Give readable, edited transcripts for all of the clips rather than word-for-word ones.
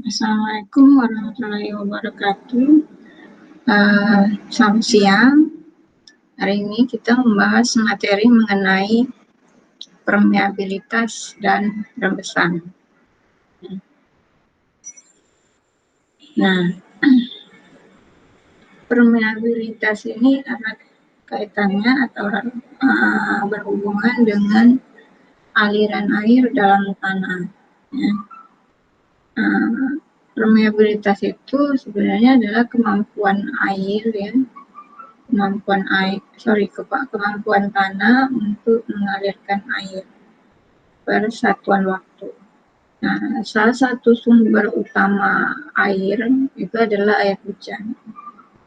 Assalamualaikum warahmatullahi wabarakatuh. Selamat siang. Hari ini kita membahas materi mengenai permeabilitas dan rembesan. Nah, permeabilitas ini erat kaitannya atau berhubungan dengan aliran air dalam tanah. Ya. Permeabilitas itu sebenarnya adalah kemampuan air, ya, kemampuan tanah untuk mengalirkan air per satuan waktu. Nah, salah satu sumber utama air itu adalah air hujan.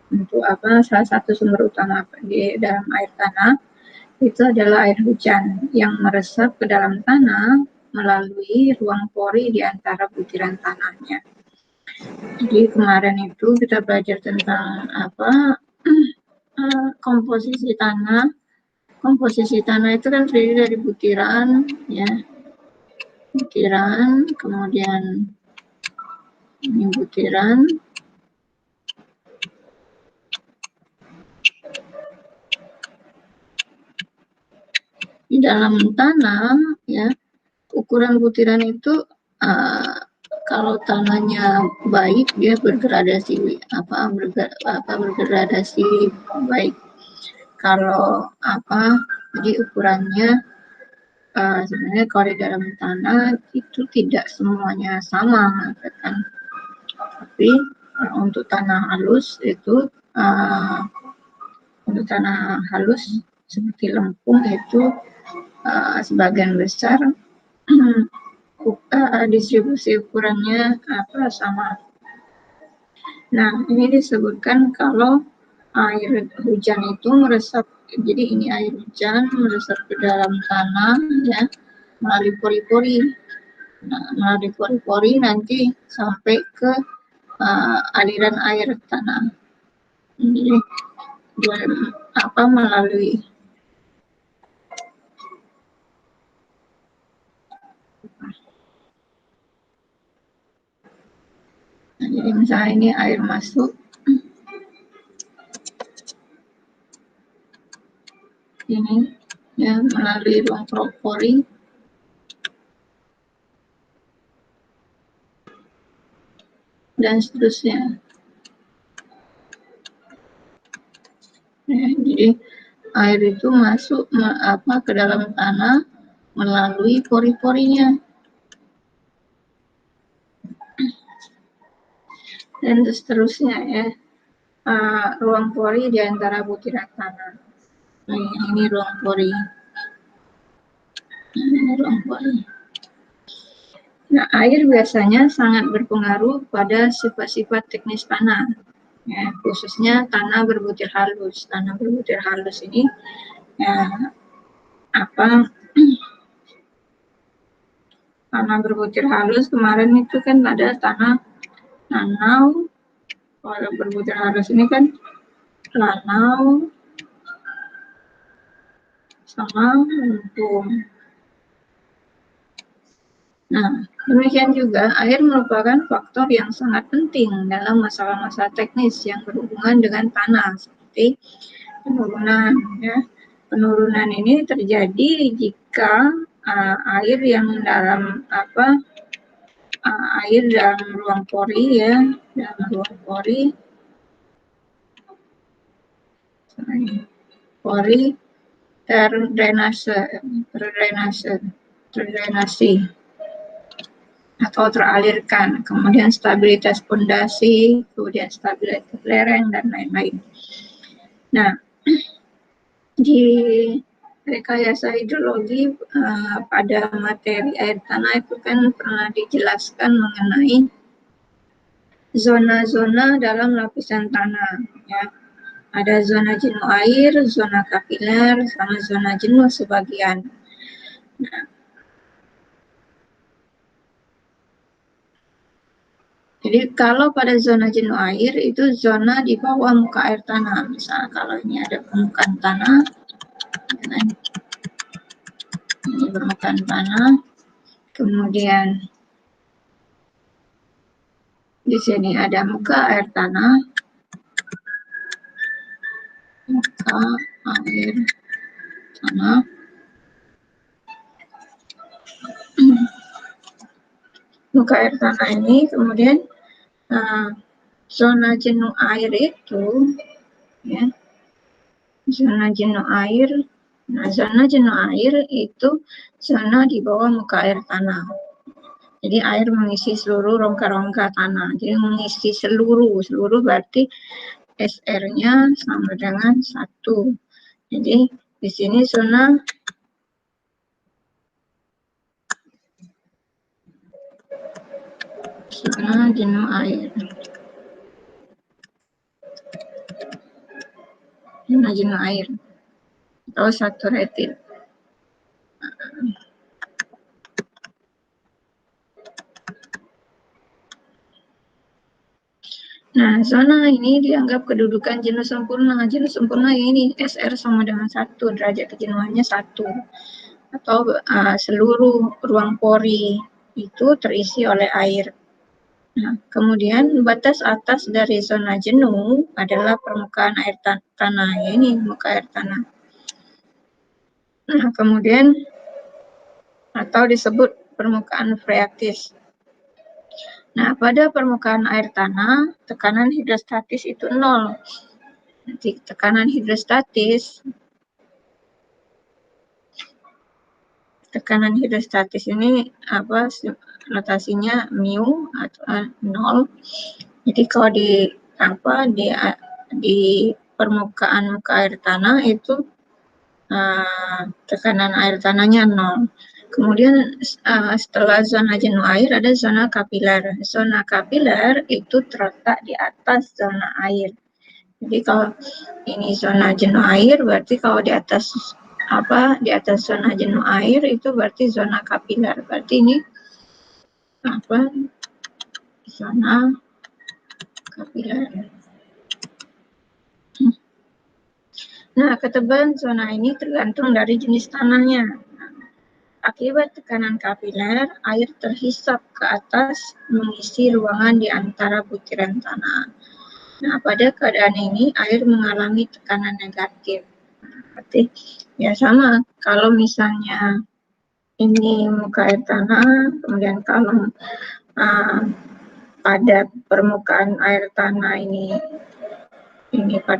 Untuk apa? Salah satu sumber utama di dalam air tanah itu adalah air hujan yang meresap ke dalam tanah melalui ruang pori di antara butiran tanahnya. Jadi kemarin itu kita belajar tentang komposisi tanah. Komposisi tanah itu kan terdiri dari butiran, ya, butiran, kemudian ini butiran, di dalam tanah, ya, ukuran butiran itu kalau tanahnya baik dia bergradasi bergradasi baik. Kalau jadi ukurannya sebenarnya kalau di dalam tanah itu tidak semuanya sama, kan? Tapi untuk tanah halus itu untuk tanah halus seperti lempung itu sebagian besar distribusi ukurannya sama. Nah, ini disebutkan kalau air hujan itu meresap. Jadi ini air hujan meresap ke dalam tanah, ya, melalui pori-pori. Nah, melalui pori-pori nanti sampai ke aliran air tanah. Jadi melalui jadi misalnya ini air masuk ini, ya, melalui ruang pori dan seterusnya. Ya, jadi air itu masuk ke dalam tanah melalui pori-porinya dan seterusnya, ya. Ruang pori di antara butiran tanah. Ini ruang pori. Ini ruang pori. Nah, air biasanya sangat berpengaruh pada sifat-sifat teknis tanah, ya, khususnya tanah berbutir halus. Tanah berbutir halus ini, ya, tanah berbutir halus kemarin itu kan ada tanah lanau. Kalau berbutir halus ini kan lanau sama lempung. Nah, demikian juga air merupakan faktor yang sangat penting dalam masalah-masalah teknis yang berhubungan dengan tanah, seperti penurunan, ya. Penurunan ini terjadi jika air dalam ruang pori, ya, dalam ruang pori terdrenasi atau teralirkan, kemudian stabilitas pondasi, kemudian stabilitas lereng, dan lain-lain. Nah, di rekayasa hidrologi pada materi air tanah itu kan pernah dijelaskan mengenai zona-zona dalam lapisan tanah, ya. Ada zona jenuh air, zona kapiler, sama zona jenuh sebagian. Nah, jadi kalau pada zona jenuh air itu zona di bawah muka air tanah. Misalnya kalau ini ada permukaan tanah, ini permukaan tanah, kemudian Di sini ada muka air tanah, muka air tanah. Muka air tanah ini kemudian zona jenuh air itu, ya, zona jenuh air. Nah, zona jenuh air itu zona di bawah muka air tanah. Jadi air mengisi seluruh rongga-rongga tanah. Jadi mengisi seluruh berarti SR-nya sama dengan 1. Jadi di sini zona jenuh air. Zona jenuh air atau saturated. Nah, zona ini dianggap kedudukan jenuh sempurna. Jenuh sempurna ini SR sama dengan 1, derajat kejenuhannya 1. Atau seluruh ruang pori itu terisi oleh air. Nah, kemudian batas atas dari zona jenuh adalah permukaan air tanah. Ini muka air tanah. Nah, kemudian atau disebut permukaan freatis. Nah, pada permukaan air tanah, tekanan hidrostatis itu 0. Nanti tekanan hidrostatis ini apa, notasinya mu atau 0. Jadi kalau di permukaan muka air tanah itu tekanan air tanahnya 0. Kemudian setelah zona jenuh air ada zona kapiler. Zona kapiler itu terletak di atas zona air. Jadi kalau ini zona jenuh air, berarti kalau di atas zona jenuh air itu berarti zona kapiler. Berarti ini zona kapiler. Nah, ketebalan zona ini tergantung dari jenis tanahnya. Akibat tekanan kapiler, air terhisap ke atas mengisi ruangan di antara butiran tanah. Nah, pada keadaan ini air mengalami tekanan negatif. Berarti ya sama, kalau misalnya ini muka air tanah, kemudian kalau pada permukaan air tanah ini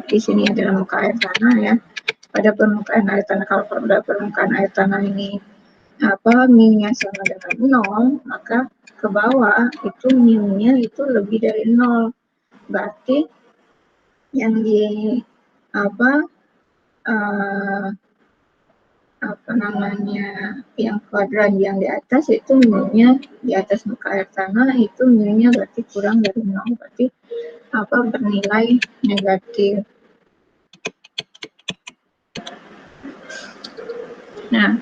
di sini adalah muka air tanah, ya. Pada permukaan air tanah, kalau pada permukaan air tanah ini mu-nya sama dengan 0, maka ke bawah itu mu-nya itu lebih dari 0. Berarti yang di yang kuadran yang di atas itu mu-nya di atas muka air tanah itu mu-nya berarti kurang dari 0, berarti bernilai negatif. Nah,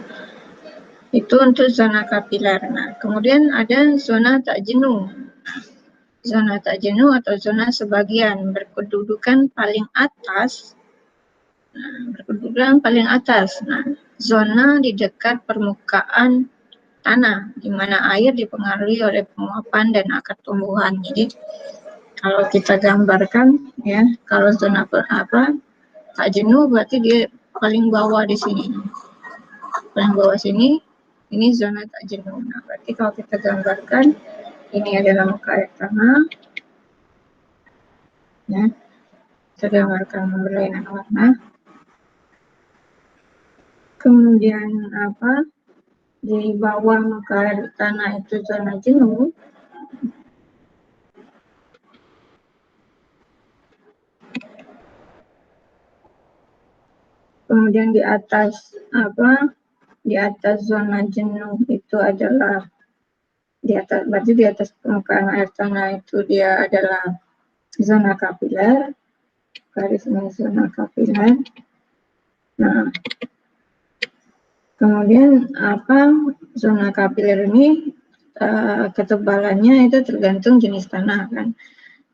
itu untuk zona kapiler. Nah, kemudian ada zona tak jenuh. Zona tak jenuh atau zona sebagian berkedudukan paling atas. Nah, zona di dekat permukaan tanah, di mana air dipengaruhi oleh penguapan dan akar tumbuhan. Jadi, kalau kita gambarkan, ya, kalau zona tak jenuh berarti dia paling bawah di sini. Paling bawah sini, ini zona tak jenuh. Nah, berarti kalau kita gambarkan, ini adalah muka air tanah. Ya, kita gambarkan berlainan warna. Kemudian di bawah muka air tanah itu zona jenuh. Kemudian di atas zona jenuh itu adalah berarti di atas permukaan air tanah itu dia adalah zona kapiler. Garis ini zona kapiler. Nah, kemudian zona kapiler ini ketebalannya itu tergantung jenis tanah, kan.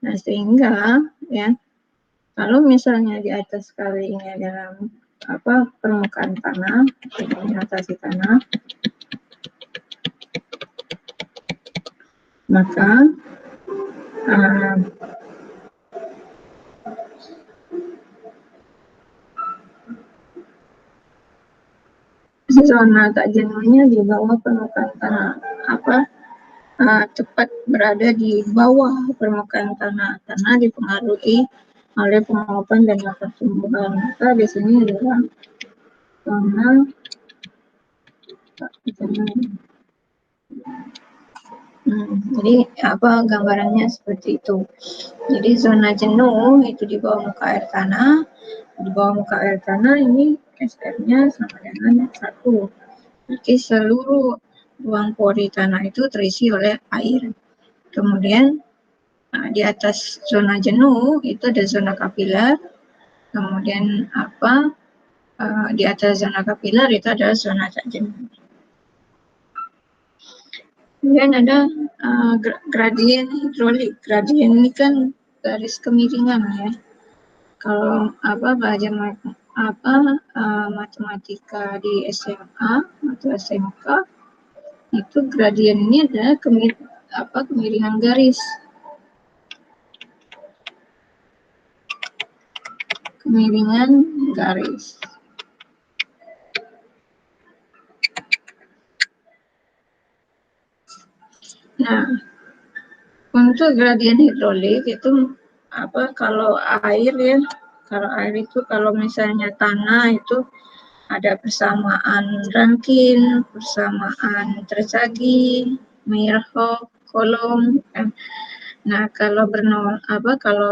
Nah, sehingga, ya, kalau misalnya di atas kali ini adalah permukaan tanah, notasi tanah, maka Zona tak jenuhnya di bawah permukaan tanah, tepat berada di bawah permukaan tanah karena dipengaruhi oleh penguapan dan pertumbuhan. Maka biasanya adalah zona tak jenuh. Jadi gambarannya seperti itu. Jadi zona jenuh itu di bawah muka air tanah. Di bawah muka air tanah ini SR-nya sama dengan 1. Jadi seluruh ruang pori tanah itu terisi oleh air. Kemudian di atas zona jenuh itu ada zona kapiler. Kemudian di atas zona kapiler itu adalah zona tak jenuh. Kemudian ada gradien hidrolik. Gradien ini kan garis kemiringan ya. Kalau belajar matematika di SMA atau SMK, itu gradien ini adalah kemiringan garis. Kemiringan garis. Nah, untuk gradien hidrolik itu kalau air ya, kalau misalnya tanah itu ada persamaan Rankine, persamaan Terzaghi, Meyerhof, Coulomb. Nah, kalau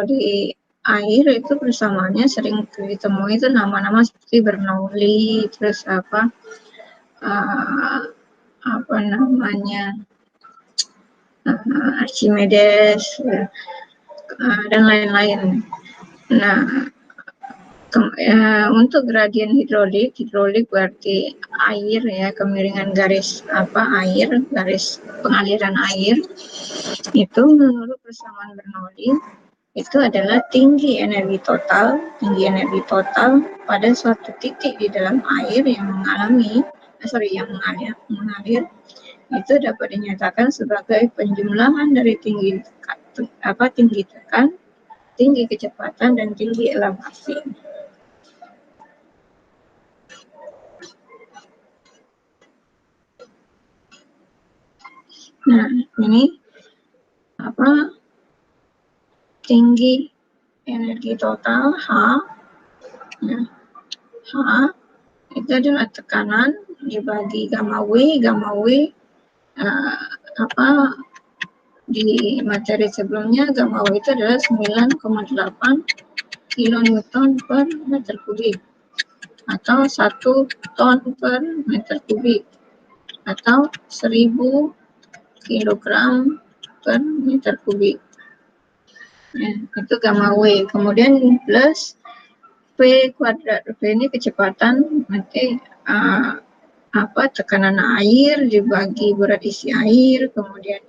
di air itu persamaannya sering ditemui itu nama-nama seperti Bernoulli, terus Archimedes, dan lain-lain. Nah, untuk gradien hidrolik berarti air ya, kemiringan garis air, garis pengaliran air itu menurut persamaan Bernoulli itu adalah tinggi energi total pada suatu titik di dalam air yang mengalir itu dapat dinyatakan sebagai penjumlahan dari tinggi tekan, tinggi kecepatan, dan tinggi elevasi. Nah, ini tinggi energi total H. Nah, H itu adalah tekanan dibagi gamma W. Gamma W di materi sebelumnya gamma W itu adalah 9,8 kilonewton per meter kubik atau 1 ton per meter kubik atau 1000 kilogram per meter kubik. Ya, itu gamma W. Kemudian plus V kuadrat. V ini kecepatan, nanti tekanan air dibagi berat isi air, kemudian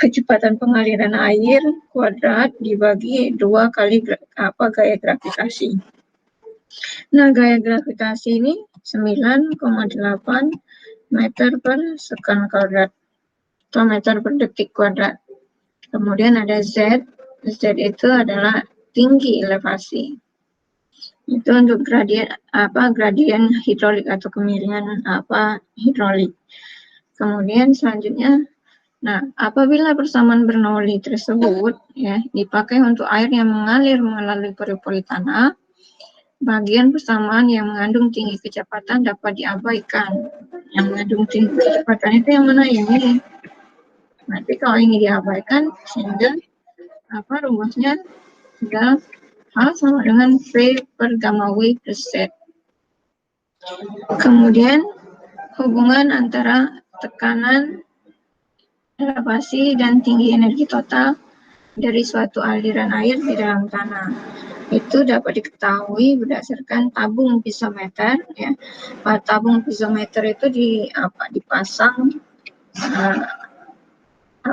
kecepatan pengaliran air kuadrat dibagi 2 kali gaya gravitasi. Nah, gaya gravitasi ini 9,8 meter per sekon kuadrat atau meter per detik kuadrat. Kemudian ada Z. Z itu adalah tinggi elevasi. Itu untuk gradien hidrolik atau kemiringan hidrolik. Kemudian selanjutnya, nah, apabila persamaan Bernoulli tersebut ya dipakai untuk air yang mengalir melalui pori-pori tanah, bagian persamaan yang mengandung tinggi kecepatan dapat diabaikan. Yang mengandung tinggi kecepatan itu yang mana? Yang ini. Nanti kalau ini diabaikan, sehingga rumusnya adalah H sama dengan V per gamma W plus Z. Kemudian hubungan antara tekanan, elevasi, dan tinggi energi total dari suatu aliran air di dalam tanah itu dapat diketahui berdasarkan tabung pisometer ya. Tabung pisometer itu dipasang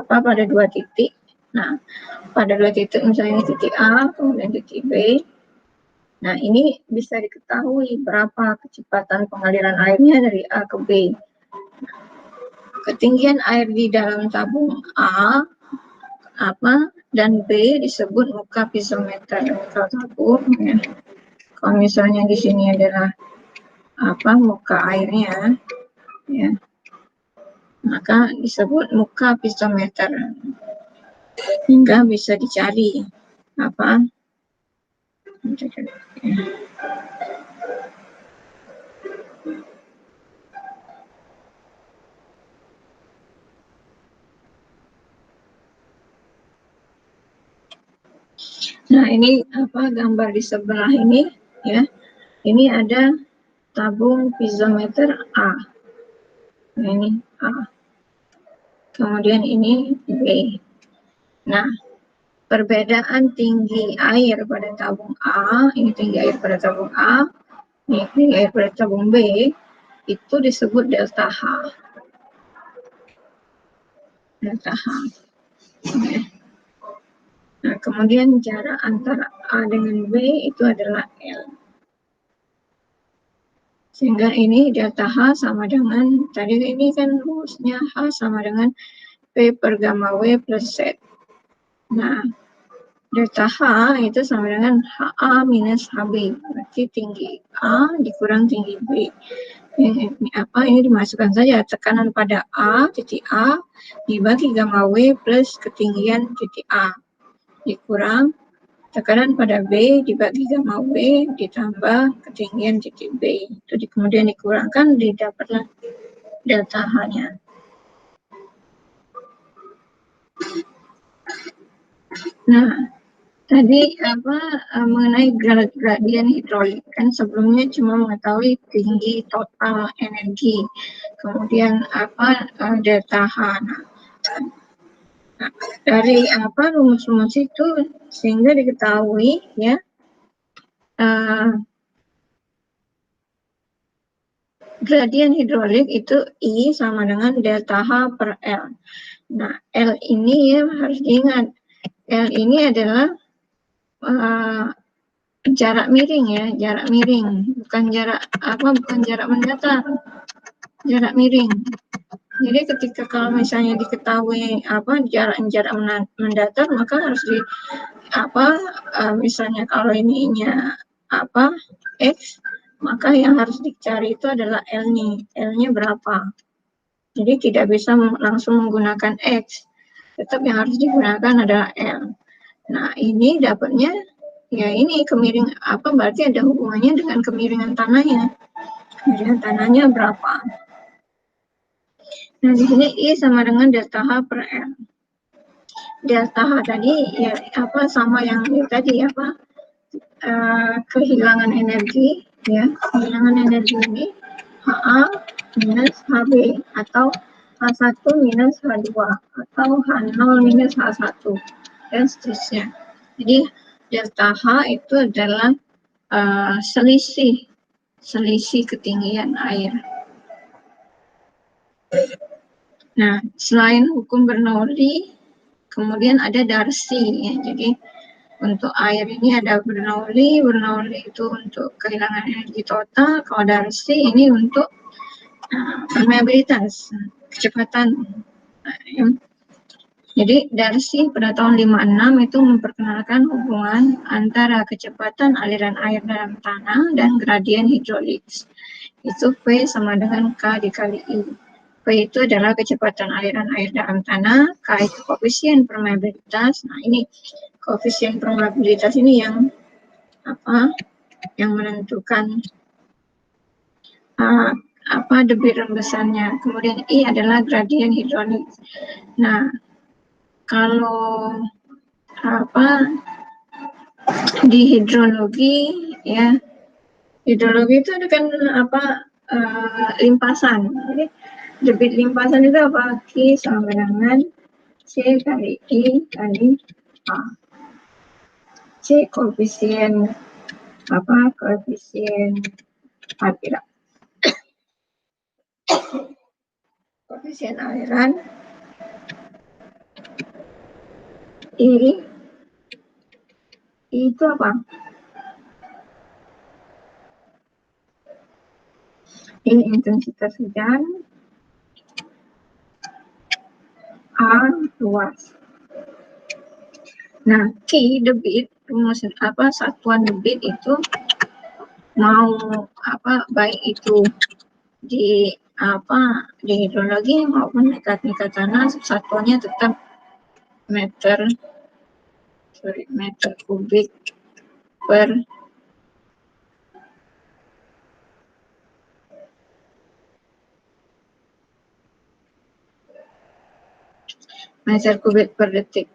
pada 2 titik. Nah, pada 2 titik, misalnya titik A kemudian titik B. Nah, ini bisa diketahui berapa kecepatan pengaliran airnya dari A ke B. Ketinggian air di dalam tabung A dan B disebut muka piezometer tabung ya. Kalau misalnya di sini adalah muka airnya ya, maka disebut muka piezometer, hingga bisa dicari Nah, ini gambar di sebelah ini ya. Ini ada tabung piezometer A. Nah, ini A. Kemudian ini B. Nah, perbedaan tinggi air pada tabung A, ini tinggi air pada tabung A, ini tinggi air pada tabung B, itu disebut delta H. Delta H. Okay. Nah, kemudian jarak antara A dengan B itu adalah L. Sehingga ini delta H sama dengan, tadi ini kan rumusnya H sama dengan P per gamma W plus Z. Nah, delta H itu sama dengan HA minus HB. Berarti tinggi A dikurang tinggi B. Ini dimasukkan saja tekanan pada A, titik A, dibagi gamma W plus ketinggian titik A. Dikurang tekanan pada B dibagi gamma W ditambah ketinggian titik B. Itu kemudian dikurangkan, didapatlah delta H-nya. Nah, tadi mengenai gradien hidrolik, kan sebelumnya cuma mengetahui tinggi total energi, kemudian delta H. Nah, dari rumus-rumus itu sehingga diketahui ya gradien hidrolik itu I sama dengan delta H per L. Nah, L ini ya harus diingat, L ini adalah jarak miring ya, jarak miring, bukan jarak mendatar, jarak miring. Jadi ketika kalau misalnya diketahui jarak mendatar, maka harus misalnya kalau ininya X, maka yang harus dicari itu adalah L-nya berapa. Jadi tidak bisa langsung menggunakan X, tetap yang harus digunakan adalah L. Nah, ini dapatnya ya ini kemiring berarti ada hubungannya dengan kemiringan tanahnya. Kemiringan tanahnya berapa? Nah, di sini I sama dengan delta H per L. Delta H tadi ya sama yang tadi kehilangan energi ya. Kehilangan energi ini HA minus HB atau H1 minus H2 atau H0 minus H1 dan seterusnya. Jadi delta H itu adalah selisih ketinggian air. Nah, selain hukum Bernoulli, kemudian ada Darcy ya. Jadi untuk air ini ada Bernoulli itu untuk kehilangan energi total, kalau Darcy ini untuk permeabilitas, kecepatan. Jadi Darcy pada tahun 56 itu memperkenalkan hubungan antara kecepatan aliran air dalam tanah dan gradien hidrolik. Itu P sama dengan K dikali I. P itu adalah kecepatan aliran air dalam tanah, K itu koefisien permeabilitas. Nah, ini koefisien permeabilitas ini yang menentukan debit rembesannya. Kemudian I adalah gradien hidrolik. Nah, kalau di hidrologi ya, hidrologi itu kan limpasan. Jadi debit limpasan itu Q sama dengan C kali I kali A. C koefisien koefisien aliran, I itu ini intensitas hujan, A luas. Nah, debit, rumus satuan debit itu mau baik itu di di hidrologi maupun mekanika tanah, satuannya tetap meter kubik per detik.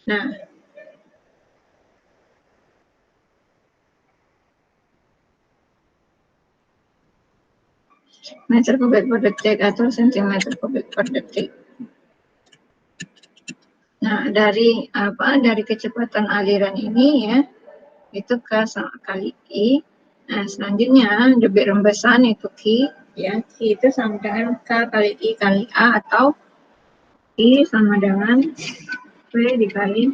Nah, meter kubik per detik atau sentimeter kubik per detik. Nah, dari kecepatan aliran ini ya, itu K kali I. Nah, selanjutnya debit rembesan itu Q, ya. Q itu sama dengan K kali I kali A, atau I sama dengan V dikali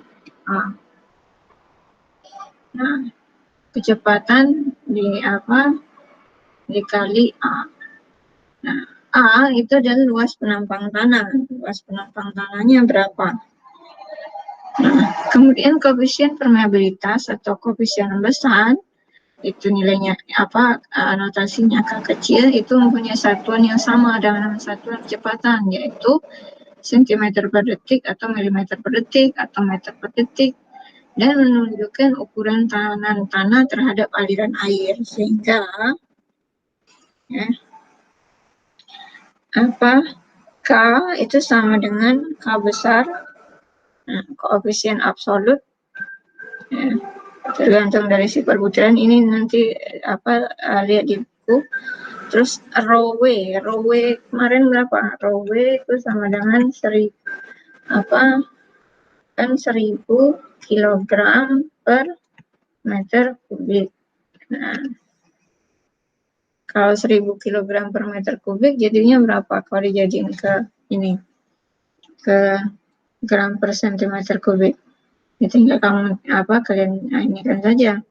A. Nah, kecepatan dikali A. Nah, A itu adalah luas penampang tanah. Luas penampang tanahnya berapa? Nah, kemudian koefisien permeabilitas atau koefisien rembesan itu nilainya notasinya K kecil, itu mempunyai satuan yang sama dengan satuan kecepatan, yaitu sentimeter per detik atau milimeter per detik atau meter per detik, dan menunjukkan ukuran tekanan tanah terhadap aliran air, sehingga ya, K itu sama dengan K besar, koefisien absolut, ya, tergantung dari si perbutiran. Ini nanti lihat di buku. Terus rho W kemarin berapa? Rho W itu sama dengan 1000 kilogram per meter kubik. Nah, kalau 1000 kilogram per meter kubik jadinya berapa kalau dijadiin ke gram per sentimeter kubik? Ya tinggal kamu kalian ini kan saja.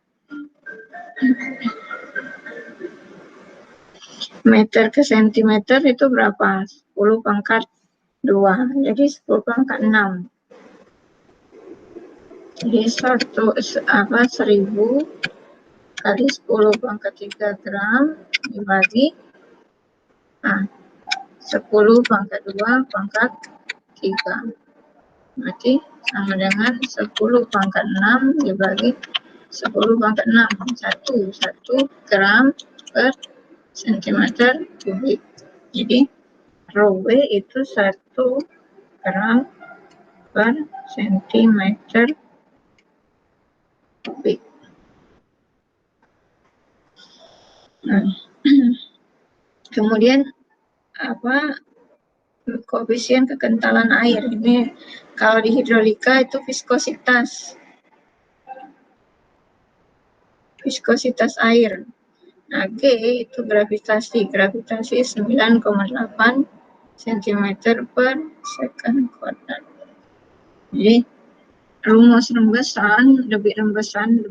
Meter ke sentimeter itu berapa? 10 pangkat 2. Jadi 10 pangkat 6. Jadi 1000 kali 10 pangkat 3 gram dibagi 10 pangkat 2 pangkat 3. Berarti sama dengan 10 pangkat 6 dibagi 10 pangkat 6. 1 gram per sentimeter kubik. Jadi rho W itu 1 gram per sentimeter kubik. Nah, kemudian koefisien kekentalan air ini, kalau di hidrolika itu viskositas air. Nah, G itu gravitasi 9,8 cm per second kuadrat. Jadi rumus debit rembesan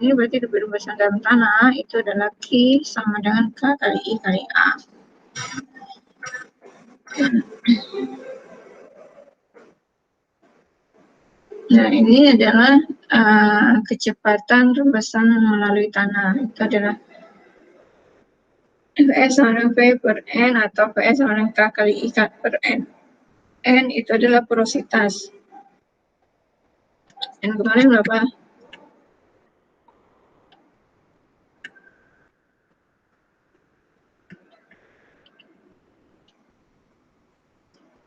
ini berarti debit rembesan dalam tanah itu adalah Q sama dengan K kali I kali A. Nah, ini adalah kecepatan rembesan melalui tanah. Itu adalah Vs sama dengan V per N atau Vs sama dengan K kali I per N. N itu adalah porositas. N kemarin berapa?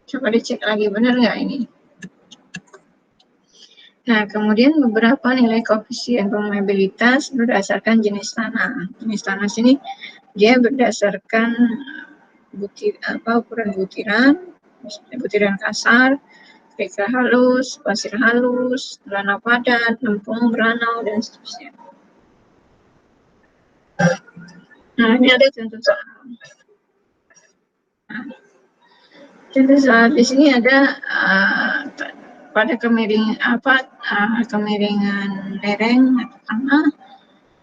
Coba dicek lagi, benar nggak ini? Nah, kemudian beberapa nilai koefisien permeabilitas berdasarkan jenis tanah. Jenis tanah sini dia berdasarkan ukuran butiran kasar, kerikil halus, pasir halus, tanah padat, lempung, beranau, dan seterusnya. Nah, ini ada contoh soal. Contoh soal di sini ada pada kemiringan lereng atau tanah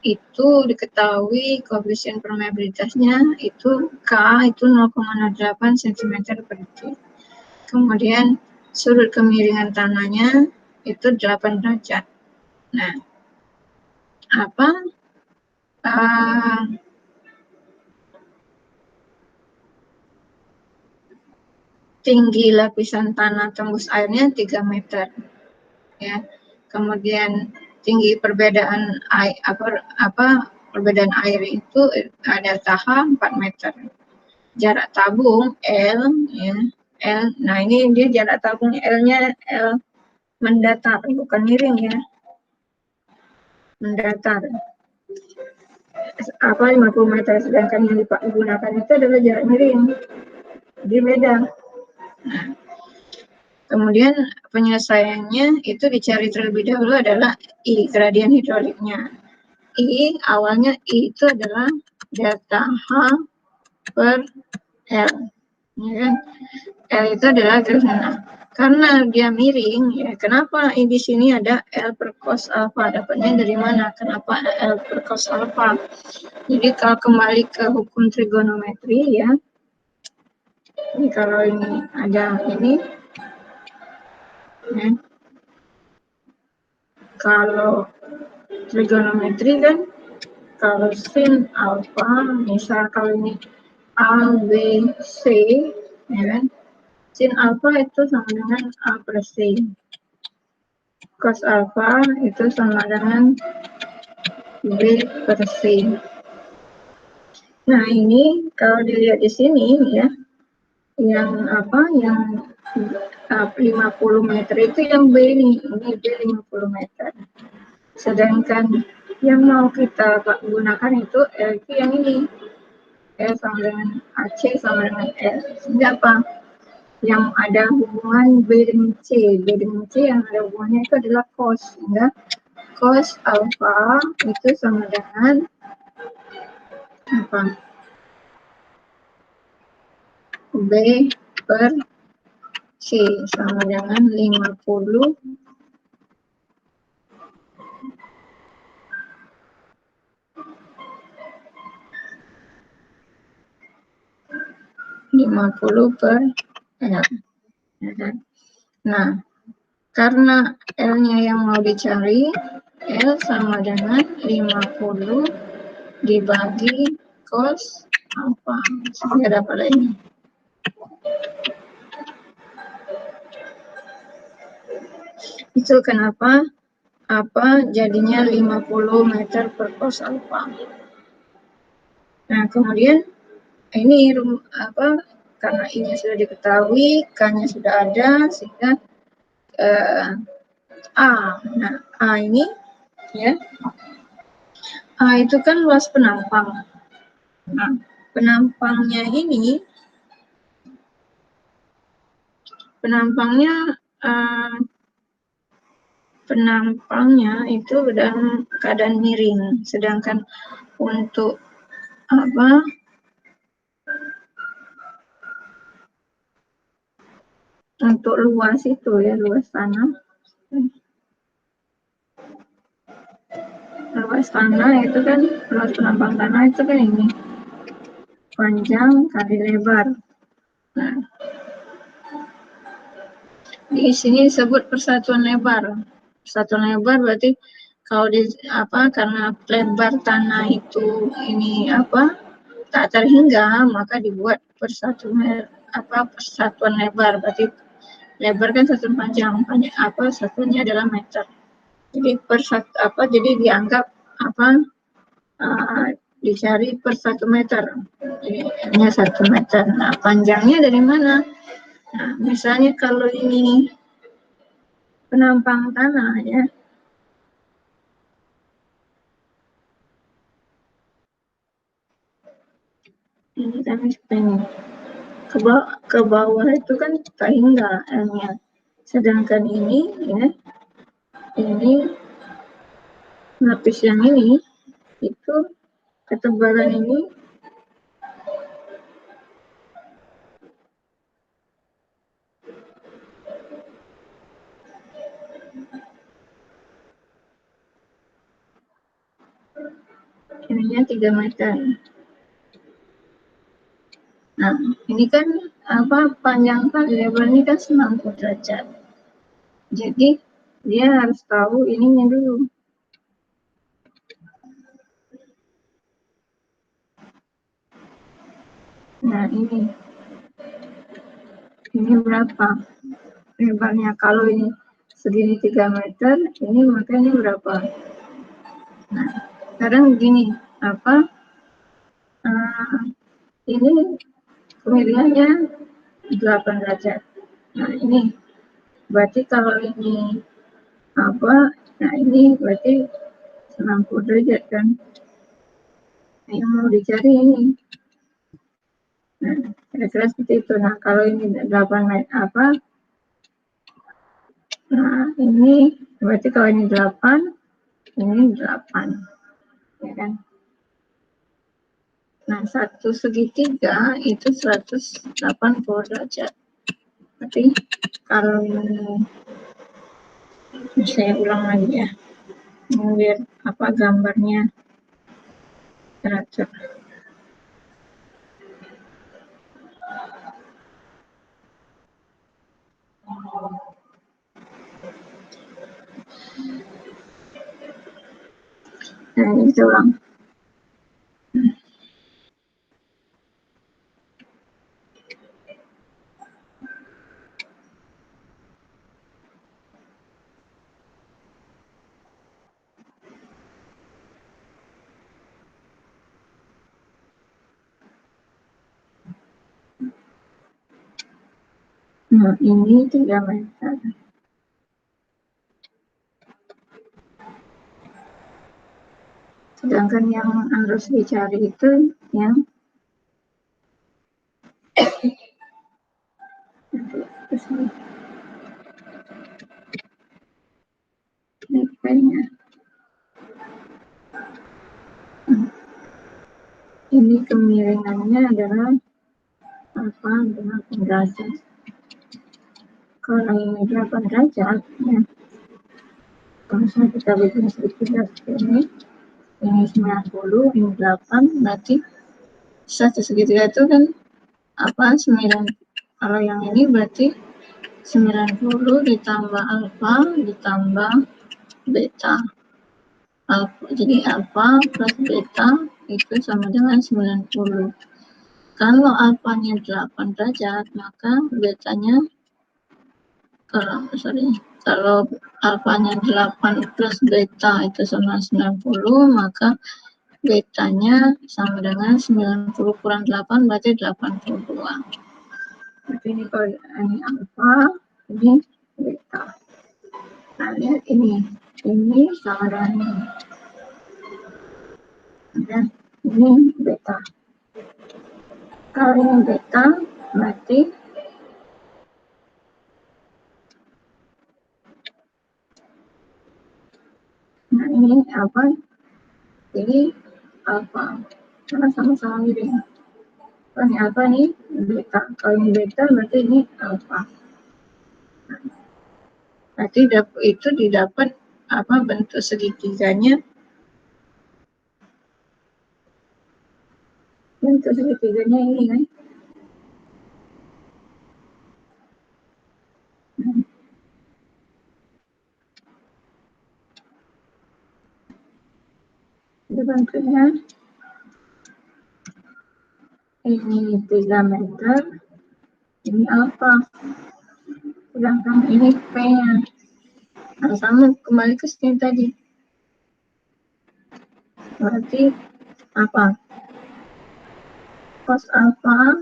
itu diketahui koefisien permeabilitasnya itu K itu 0,08 cm per detik. Kemudian sudut kemiringan tanahnya itu 8 derajat. Nah, tinggi lapisan tanah tembus airnya 3 meter, ya. Kemudian tinggi perbedaan air, perbedaan air itu ada tahap 4 meter. Jarak tabung L, ya, L. Nah, ini dia jarak tabung L-nya L mendatar, bukan miring, ya, mendatar. 50 meter, sedangkan yang digunakan itu adalah jarak miring, jadi beda. Nah, kemudian penyelesaiannya itu dicari terlebih dahulu adalah I, gradien hidroliknya. I, awalnya I itu adalah delta H per L, ya kan? L itu adalah garis. Karena dia miring, ya, kenapa di sini ada L per cos alpha? Dapatnya dari mana? Kenapa L per cos alpha? Jadi kalau kembali ke hukum trigonometri, ya, ini kalau ini ada ini, ya, kalau trigonometri kan, kalau sin alpha, misal kalau ini A, B, C, ya kan, sin alpha itu sama dengan A per C. Cos alpha itu sama dengan B per C. Nah, ini kalau dilihat di sini, ya, yang 50 meter itu yang B ini B 50 meter. Sedangkan yang mau kita gunakan itu L itu yang ini. L sama dengan AC sama dengan L. Sehingga apa? Yang ada hubungan B dengan C. B dengan C yang ada hubungannya itu adalah cos. Sehingga cos alpha itu sama dengan apa? B per C sama dengan 50 per L. Nah, karena L-nya yang mau dicari, L sama dengan 50 dibagi cos alpha. Sehingga dapat ini. Itu kenapa jadinya 50 meter per cos alpha. Nah, kemudian ini karena ini sudah diketahui, K-nya sudah ada, sehingga A. Nah, A ini, ya, A itu kan luas penampang. Nah, penampangnya itu dalam keadaan miring, sedangkan untuk untuk luas itu, ya, luas tanah itu kan, luas penampang tanah itu kan ini panjang kali lebar. Nah, di sini disebut persatuan lebar. Persatuan lebar berarti kalau karena lebar tanah itu ini tak terhingga, maka dibuat persatuan lebar. Berarti lebar kan satuan panjang, satuannya adalah meter. Jadi jadi dianggap dicari per 1 meter. Jadi hanya 1 meter. Nah, panjangnya dari mana? Nah, misalnya kalau ini penampang tanah, ya, ini kami seperti ke bawah itu kan tak hingga L-nya. Sedangkan ini, ya, ini lapis yang ini itu ketebalan ini ininya 3 meter. Nah, ini kan panjang kali lebar ini kan 90 derajat. Jadi dia harus tahu ininya dulu. Nah, ini berapa lebarnya? Kalau ini segini 3 meter, ini makanya berapa? Nah, sekarang gini, ini kemiringannya 8 derajat. Nah, ini berarti kalau ini nah ini berarti 90 derajat kan. Yang mau dicari ini. Nah, kira-kira seperti itu. Nah, kalau ini 8 meter nah ini berarti kalau ini 8, ini 8. Ya kan? Nah, satu segitiga itu 180 derajat. Berarti kalau ini, saya ulang lagi ya, biar gambarnya teratur. Nah, ini kita ulang. Nah, ini 3 meter. Sedangkan yang harus dicari itu yang nya. Ini kemiringannya adalah 8 derajat. Kalau ini 8 derajat, ya, kalau kita bikin segitiga seperti ini 90, ini 8, berarti satu segitiga itu kan 9. Kalau yang ini berarti 90 ditambah alfa ditambah beta. Jadi alfa plus beta itu sama dengan 90. Kalau alfanya 8 derajat, maka betanya kalau alfanya 8 plus beta itu sama 90, maka betanya sama dengan 90 kurang 8 berarti 82. Berarti ini kalau ini alfa, ini beta. Nah, lihat ini sama dengan ini. Dan ini beta. Kalau ini beta, berarti nah ini ini alfa, karena sama-sama miring. Kalau ini alfa, ini beta. Kalau ini beta, berarti ini alfa. Berarti itu didapat bentuk segitiganya. Bentuk segitiganya ini kan. Itu bentuknya ini 3 meter, ini alfa. Sedangkan ini P-nya. Nah, sama kembali ke sini tadi. Berarti cos alfa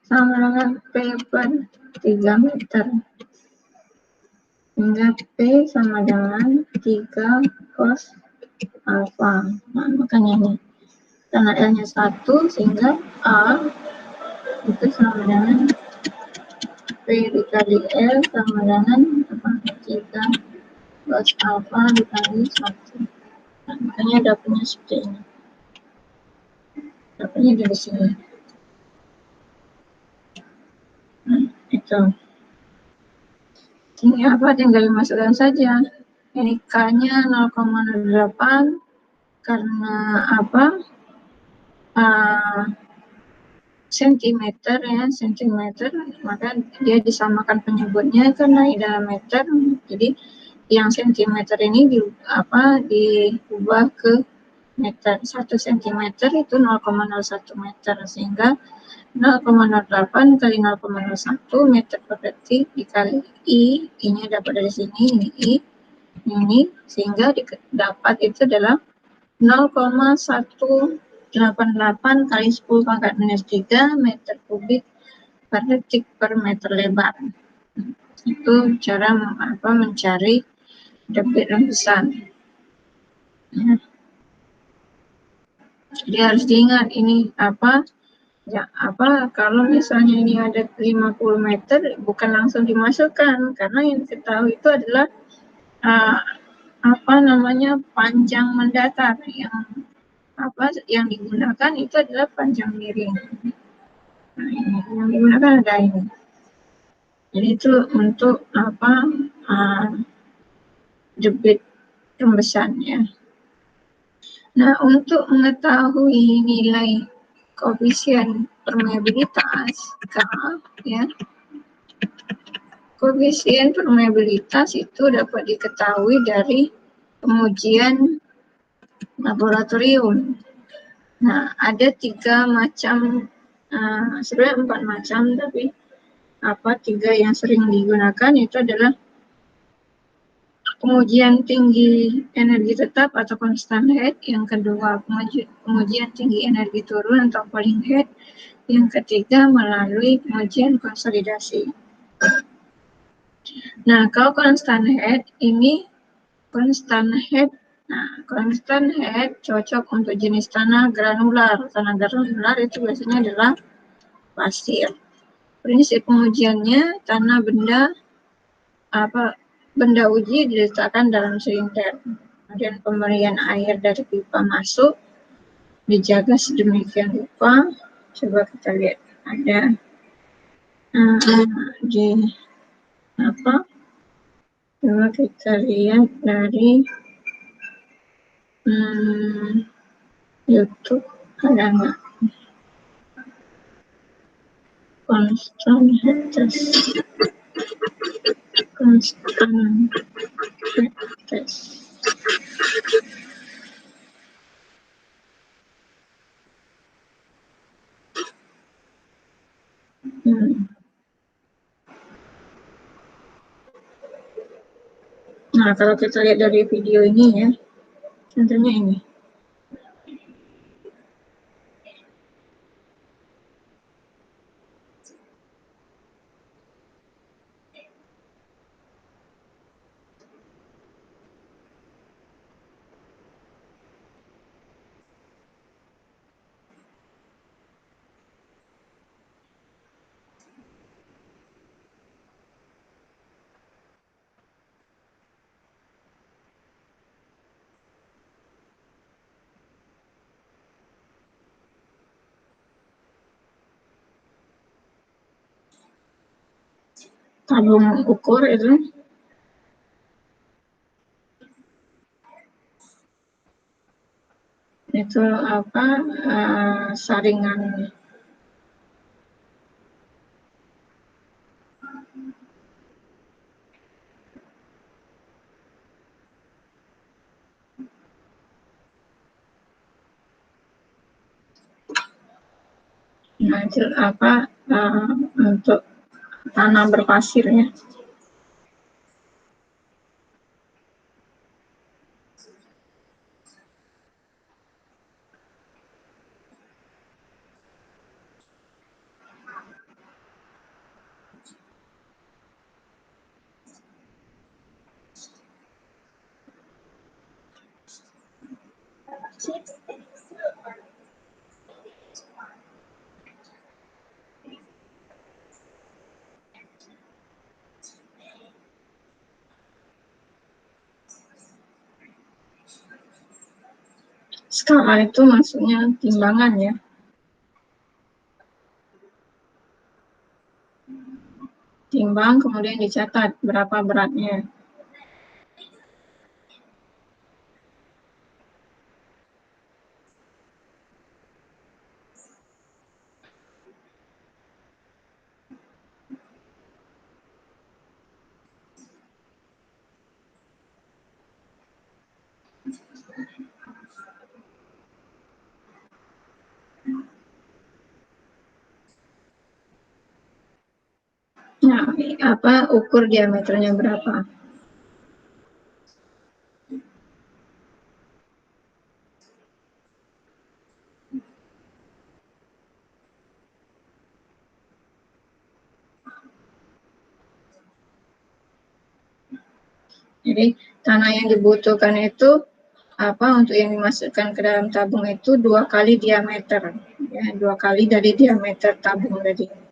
sama dengan P per 3 meter. Sehingga P sama dengan 3 cos alfa. Nah, makanya ini. Karena L-nya 1, sehingga A itu sama dengan P dikali L sama dengan 3 cos alfa dikali 1. Nah, makanya dapatnya seperti ini. Dapatnya dari sini. Nah, itu. Ini tinggal dimasukkan saja. Ini K-nya 0,08 karena sentimeter ya, sentimeter, maka dia disamakan penyebutnya karena dalam meter. Jadi yang sentimeter ini diubah ke meter. 1 sentimeter itu 0,01 meter, sehingga 0,08 kali 0,01 meter per detik dikali I-nya dapat dari sini, ini, sehingga dapat itu adalah 0,188 kali 10 pangkat minus 3 meter kubik per detik per meter lebar. Itu cara mencari debit rembesan. Ya. Jadi harus diingat ini kalau misalnya ini ada 50 meter bukan langsung dimasukkan, karena yang diketahui itu adalah panjang mendatar, yang digunakan itu adalah panjang miring. Nah, ini yang digunakan ada ini. Jadi itu untuk debit rembesannya. Nah, untuk mengetahui nilai koefisien permeabilitas K, ya, koefisien permeabilitas itu dapat diketahui dari pengujian laboratorium. Nah, ada 3 macam, sebenarnya 4 macam, tapi 3 yang sering digunakan itu adalah pengujian tinggi energi tetap atau constant head, yang kedua pengujian tinggi energi turun atau falling head, yang ketiga melalui pengujian konsolidasi. Nah, kalau constant head constant head cocok untuk jenis tanah granular. Tanah granular itu biasanya adalah pasir. Prinsip pengujiannya, tanah benda uji diletakkan dalam silinder. Kemudian pemberian air dari pipa masuk dijaga sedemikian rupa. Coba kita lihat ada coba kita lihat dari YouTube, ada nggak constant head test. Nah, kalau kita lihat dari video ini ya, contohnya ini. Tabung ukur itu saringan. Nah, itu untuk tanah berpasir ya. Skala itu maksudnya timbangan ya. Timbang kemudian dicatat berapa beratnya. Nah, apa ukur diameternya berapa? Jadi tanah yang dibutuhkan itu apa untuk yang dimasukkan ke dalam tabung itu 2 kali diameter, ya 2 kali dari diameter tabung tadi.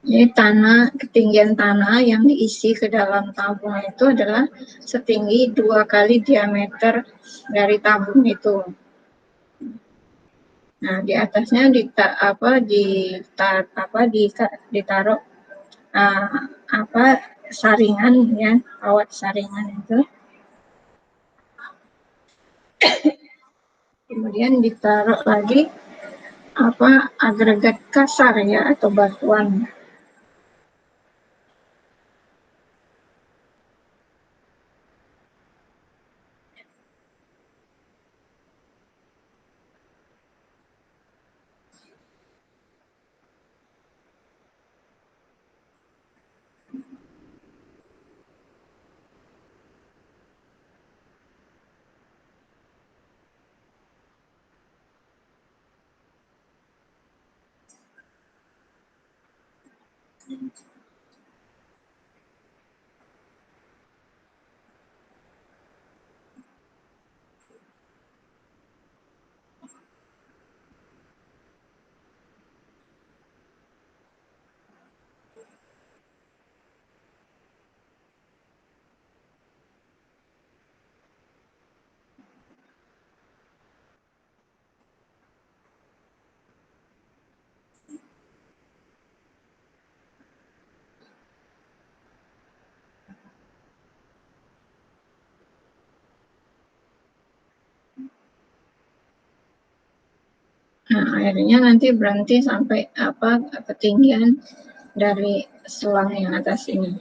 Jadi ketinggian tanah yang diisi ke dalam tabung itu adalah setinggi 2 kali diameter dari tabung itu. Nah, di atasnya ditaruh uh, apa saringan, ya, kawat saringan itu. Kemudian ditaruh lagi agregat kasar, ya, atau batuan. Nah, akhirnya nanti berhenti sampai ketinggian dari selang yang atas ini.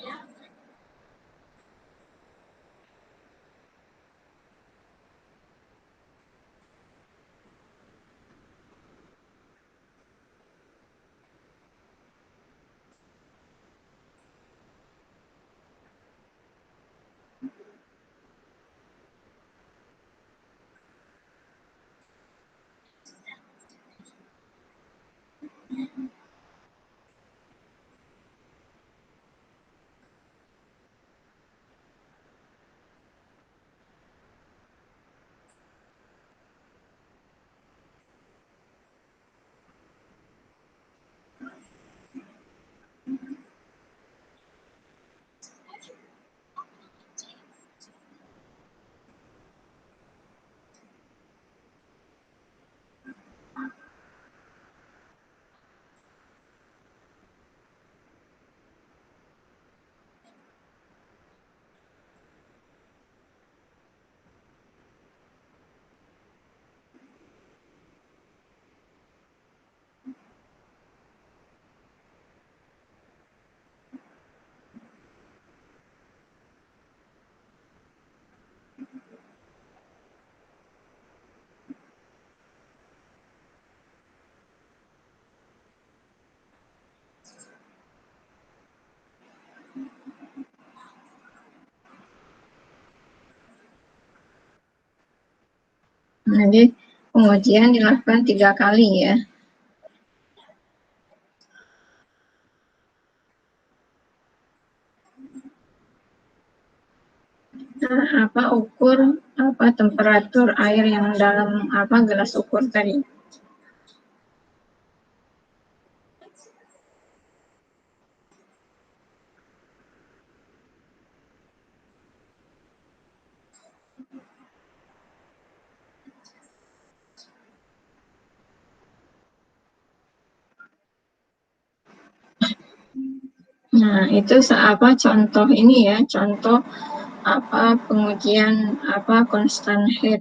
Jadi pengujian dilakukan 3 kali, ya. Nah, ukur temperatur air yang dalam gelas ukur tadi. Nah, itu apa contoh ini ya, contoh apa pengujian apa constant head.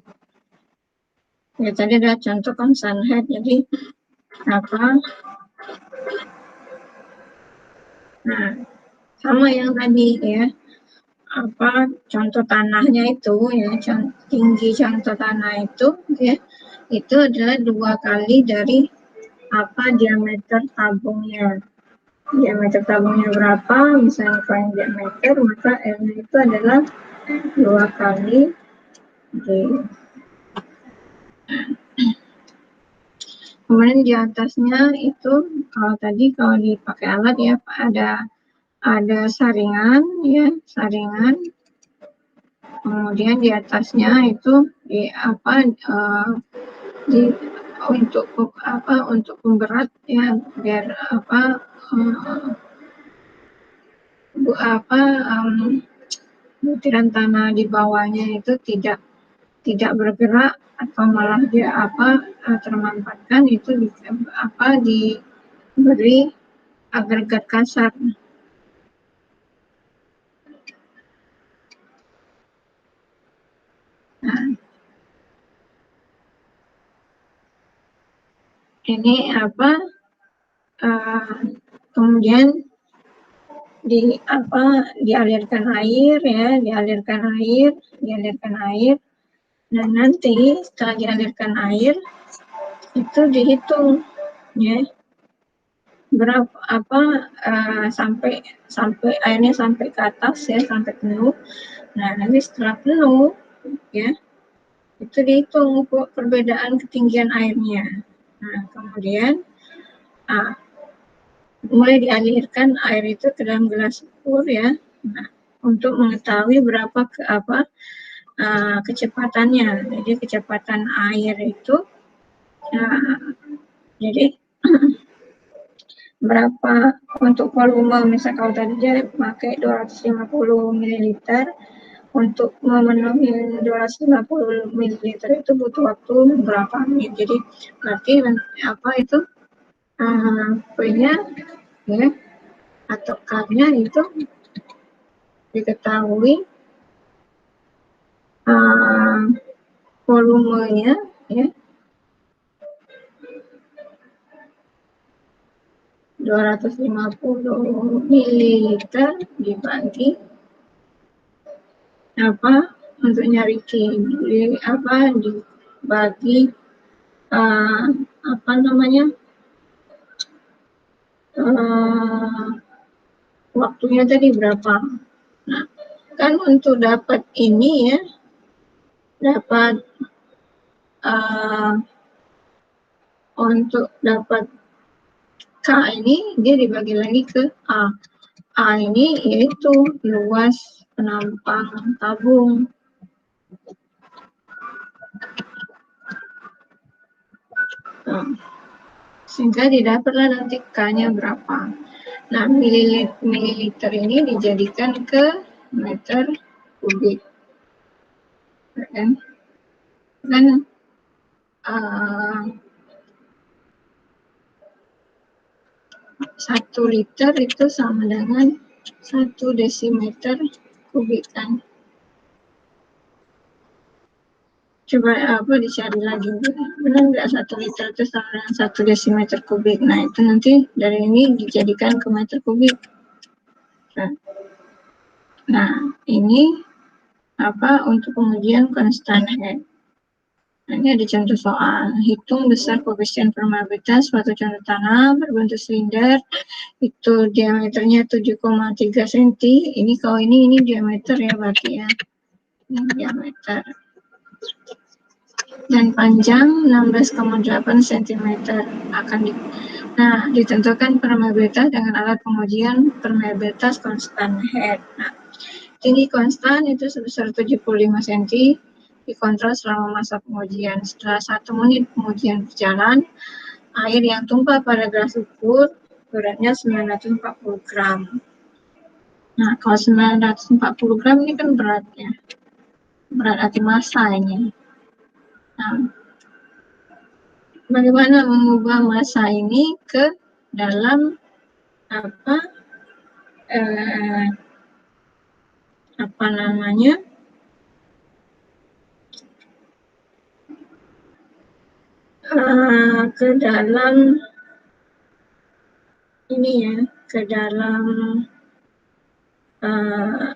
Ya, tadi ada contoh constant head. Jadi apa? Nah, sama yang tadi ya. Apa contoh tanahnya itu ya, tinggi contoh tanah itu ya, itu adalah 2 kali dari apa diameter tabungnya. Diameter tabungnya berapa, misalnya kalau diameter, maka R-nya itu adalah 2 kali D. Kemudian di atasnya itu kalau tadi kalau dipakai alat ya ada saringan ya, saringan. Kemudian di atasnya itu di apa di untuk pemberat ya biar apa butiran tanah di bawahnya itu tidak bergerak atau malah dia termampatkan, itu diberi agregat kasar. Nah, ini kemudian dialirkan air ya, dialirkan air. Dan nanti setelah dialirkan air itu dihitung ya berapa sampai airnya sampai ke atas ya, sampai penuh. Nah, nanti setelah penuh ya itu dihitung perbedaan ketinggian airnya. Nah, kemudian mulai dialirkan air itu ke dalam gelas ukur ya. Nah, untuk mengetahui berapa kecepatannya. Jadi kecepatan air itu jadi berapa untuk volume, misalnya kalau tadi dia pakai 250 ml, untuk memenuhi 250 ml itu butuh waktu berapa menit. Jadi berarti itu P-nya ya atau K-nya itu diketahui volumenya ya 250 ml dibagi untuk nyari Q, dibagi waktunya tadi berapa. Nah, kan untuk dapat ini ya, untuk dapat K ini dia dibagi lagi ke A. A ini yaitu luas penampang tabung. Sehingga didapatlah nanti K-nya berapa. Nah, mililiter ini dijadikan ke meter kubik. Kan 1 liter itu sama dengan 1 desimeter kubik kan. Coba dicari lagi, benar nggak 1 liter itu sama dengan 1 desimeter kubik. Nah, itu nanti dari ini dijadikan ke meter kubik. Nah, ini untuk pengujian constant head. Nah, ini ada contoh soal. Hitung besar koefisien permeabilitas suatu contoh tanah berbentuk silinder. Itu diameternya 7,3 cm. Ini kalau ini diameter ya berarti ya. Ini diameter. Dan panjang 16,8 cm ditentukan permeabilitas dengan alat pengujian permeabilitas constant head. Nah, tinggi konstan itu sebesar 75 cm, dikontrol selama masa pengujian. Setelah 1 menit pengujian berjalan, air yang tumpah pada gelas ukur beratnya 940 gram. Nah, kalau 940 gram ini kan berat ya, berat arti massa ini. Nah, bagaimana mengubah massa ini ke dalam eh, apa namanya, ke dalam ini ya, ke dalam uh,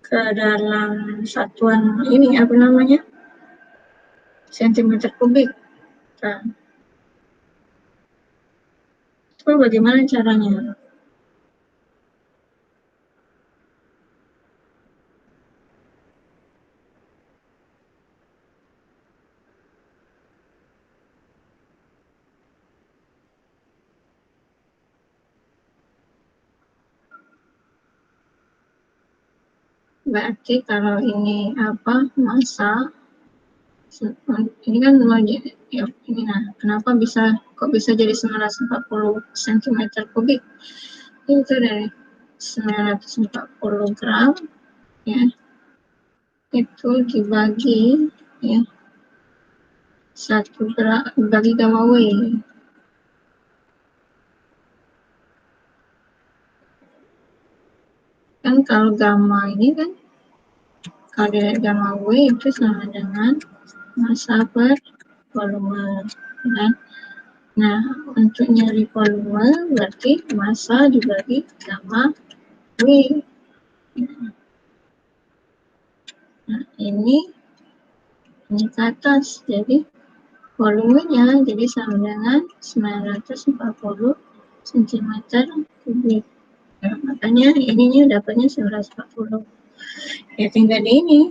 ke dalam satuan ini apa namanya, sentimeter kubik. Nah, itu bagaimana caranya? Berarti kalau ini apa, massa, ini kan mau ya, ini, nah kenapa bisa, kok bisa jadi 940 cm kubik, itu dari 940 gram ya, itu dibagi ya, 1 gram bagi gamma W. Kan kalau gamma ini kan, kalau dari gamma W itu sama dengan massa per volume kan. Nah, untuk nyari volume berarti massa dibagi gamma W. Nah, ini ke atas, jadi volumenya jadi sama dengan 940 cm kubik. Nah, makanya ininya dapatnya 940. Ya tinggal di ini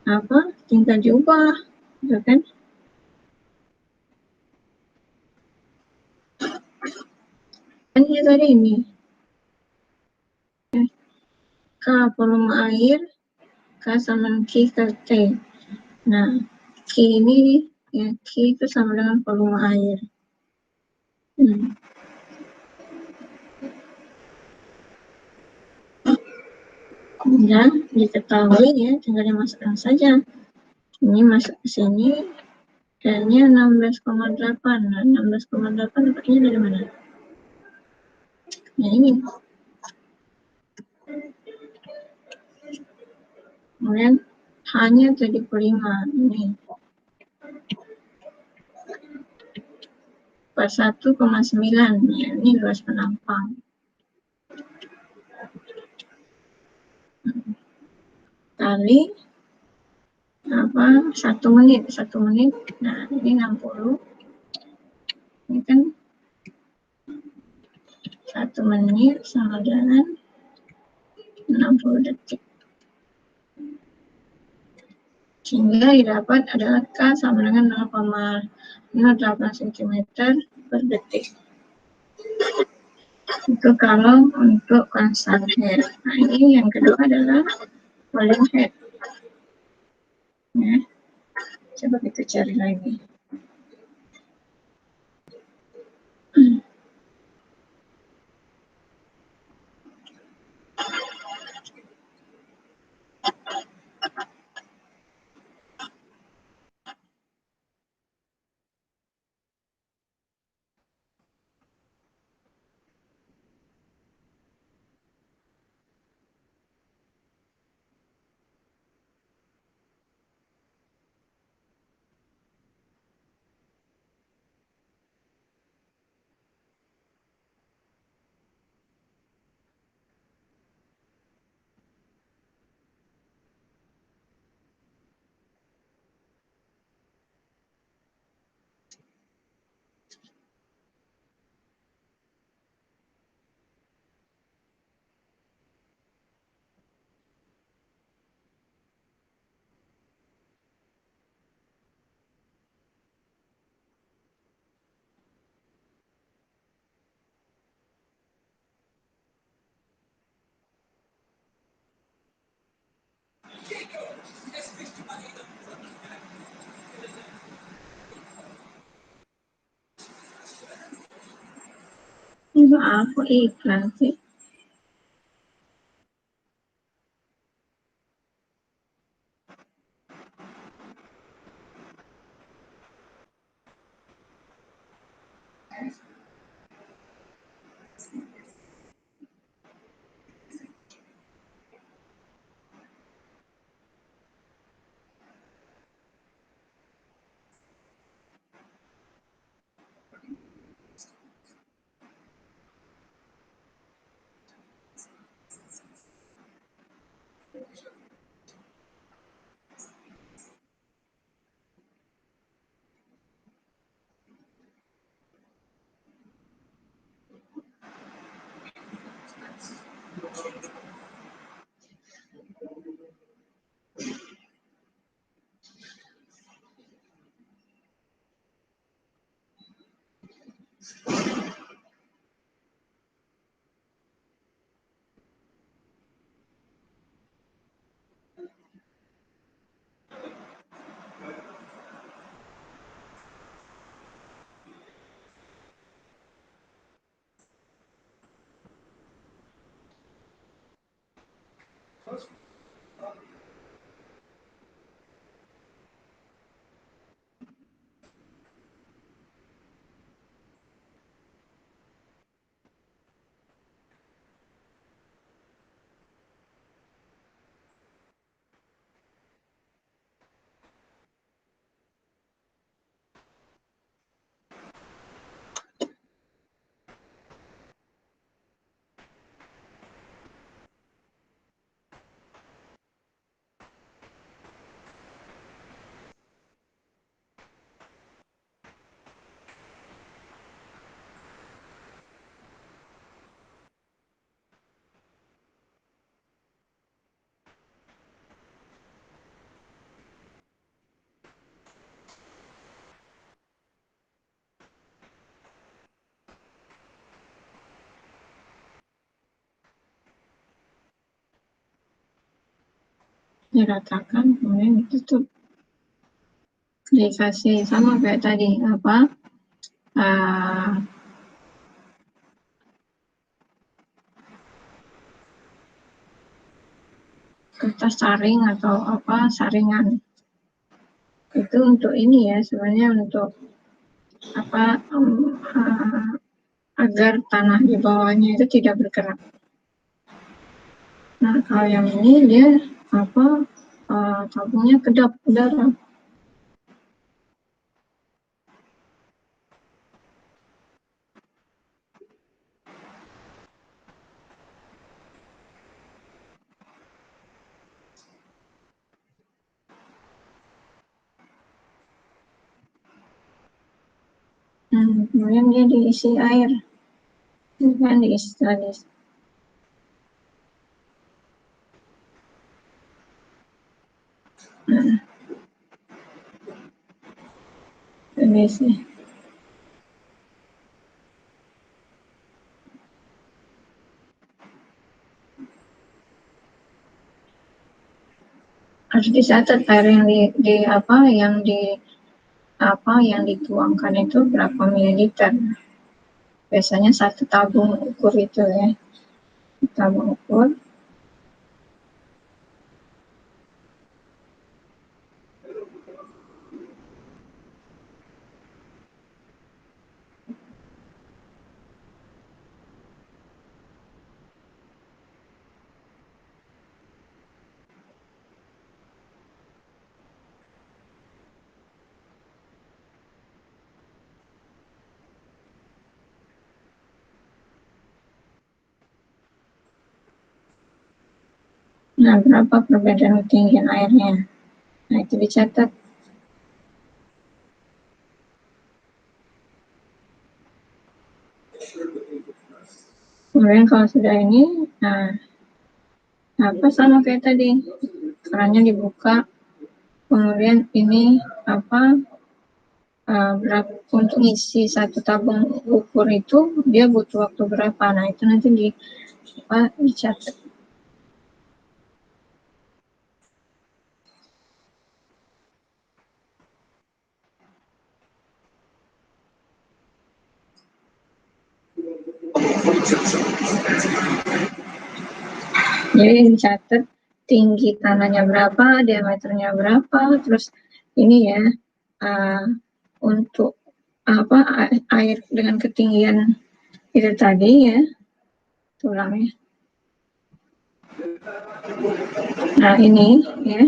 apa, tinggal diubah gitu kan. Kan ini tadi ini K volume air, K sama Q ke T. Nah, Q ini ya, Q itu sama dengan volume air. Dan diketahui ya, tinggal dimasukkan saja. Ini masuk ke sini, dan ini 16,8. Nah, 16,8 dapatnya dari mana? Nah, ini. Kemudian hanya 75 ini per 1,9 ya, ini luas penampang kali apa, 1 menit. Nah, ini 60, ini kan 1 menit sama dengan 60 detik, sehingga didapat adalah K sama dengan 0,08 cm per detik. Itu kalau untuk constant head. Nah, ini yang kedua adalah volume head ya. Coba kita cari lagi. Ini aku iklan sih. diratakan, kemudian ditutup, dikasih sama kayak tadi apa kertas saring atau apa saringan. Itu untuk ini ya, sebenarnya untuk apa agar tanah di bawahnya itu tidak bergerak. Nah, kalau yang ini dia apa tabungnya kedap udara. Kemudian dia diisi air, kan diisi tadi. Diisi. Harus dicatat air yang yang dituangkan itu berapa mililiter. Biasanya satu tabung ukur itu ya, tabung ukur. Nah, berapa perbedaan ketinggian airnya? Nah, itu dicatat. Kemudian kalau sudah ini, nah apa sama kayak tadi, kerannya dibuka, kemudian ini apa berapa untuk isi satu tabung ukur itu dia butuh waktu berapa? Nah, itu nanti dicatat. Jadi dicatat tinggi tanahnya berapa, diameternya berapa, terus ini ya untuk apa air dengan ketinggian itu tadi ya, tulangnya. Nah, ini ya.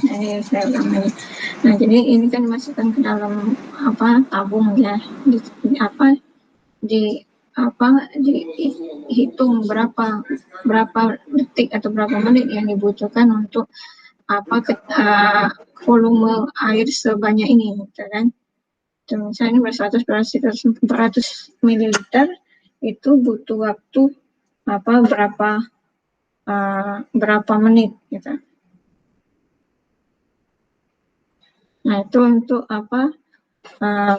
Nah, jadi ini kan masukkan ke dalam apa tabung ya, dihitung berapa detik atau berapa menit yang dibutuhkan untuk volume air sebanyak ini, gitu kan? misalnya beras 400 ml itu butuh waktu berapa menit gitu. Nah, itu untuk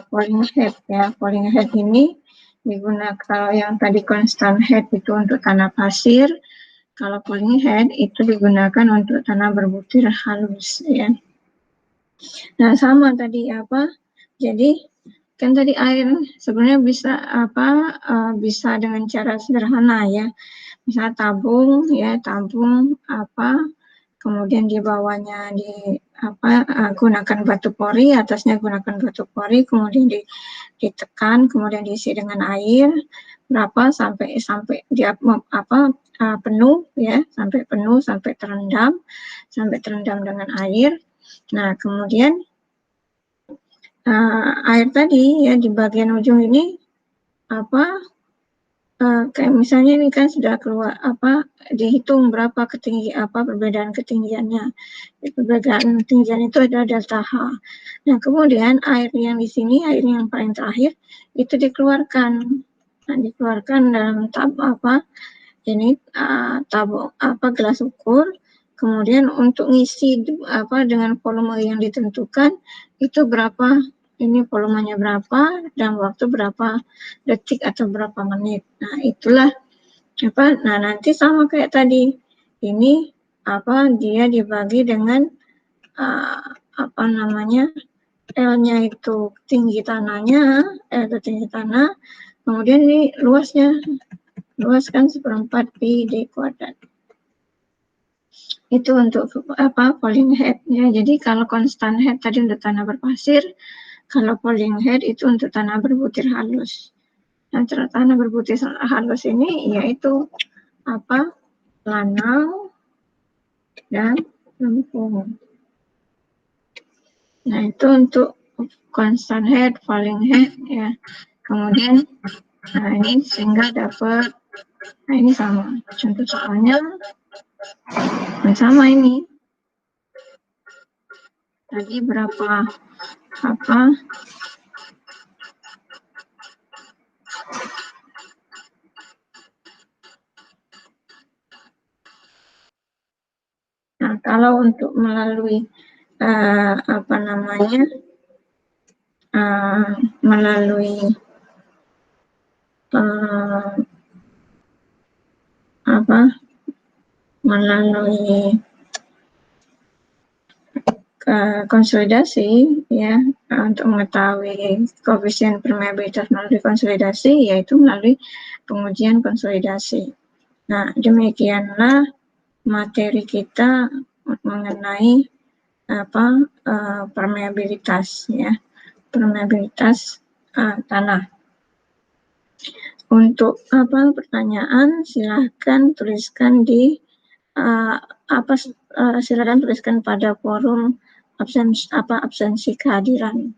falling head ya. Falling head ini digunakan, kalau yang tadi constant head itu untuk tanah pasir, kalau falling head itu digunakan untuk tanah berbutir halus ya. Nah, sama tadi jadi kan tadi air sebenarnya bisa dengan cara sederhana ya. Misalnya tabung, kemudian di bawahnya gunakan batu pori, atasnya gunakan batu pori, kemudian ditekan, kemudian diisi dengan air berapa sampai dia penuh ya, sampai terendam dengan air. Nah, kemudian air tadi ya di bagian ujung ini kayak misalnya ini kan sudah keluar dihitung berapa perbedaan ketinggiannya. Perbedaan ketinggian itu adalah delta H. Nah, kemudian air yang di sini, air yang paling terakhir itu dikeluarkan. Nah, dikeluarkan dalam tabung gelas ukur. Kemudian untuk ngisi dengan volume yang ditentukan itu berapa, ini volumenya berapa dan waktu berapa detik atau berapa menit. Nah, itulah nah nanti sama kayak tadi. Ini dia dibagi dengan L-nya itu tinggi tanahnya, tinggi tanah. Kemudian ini luasnya. Luas kan 1/4 pi d kuadrat. Itu untuk falling head ya. Jadi kalau constant head tadi untuk tanah berpasir, kalau falling head itu untuk tanah berbutir halus. Nah, tanah berbutir halus ini yaitu lanau dan lempung. Nah, itu untuk constant head, falling head ya. Kemudian ini sehingga dapat, nah ini sama contoh soalnya, sama ini tadi berapa nah, kalau untuk melalui melalui konsolidasi ya, untuk mengetahui koefisien permeabilitas melalui konsolidasi, yaitu melalui pengujian konsolidasi. Nah, demikianlah materi kita mengenai permeabilitas ya, permeabilitas tanah. Untuk pertanyaan silahkan tuliskan silakan tuliskan pada forum absensi kehadiran.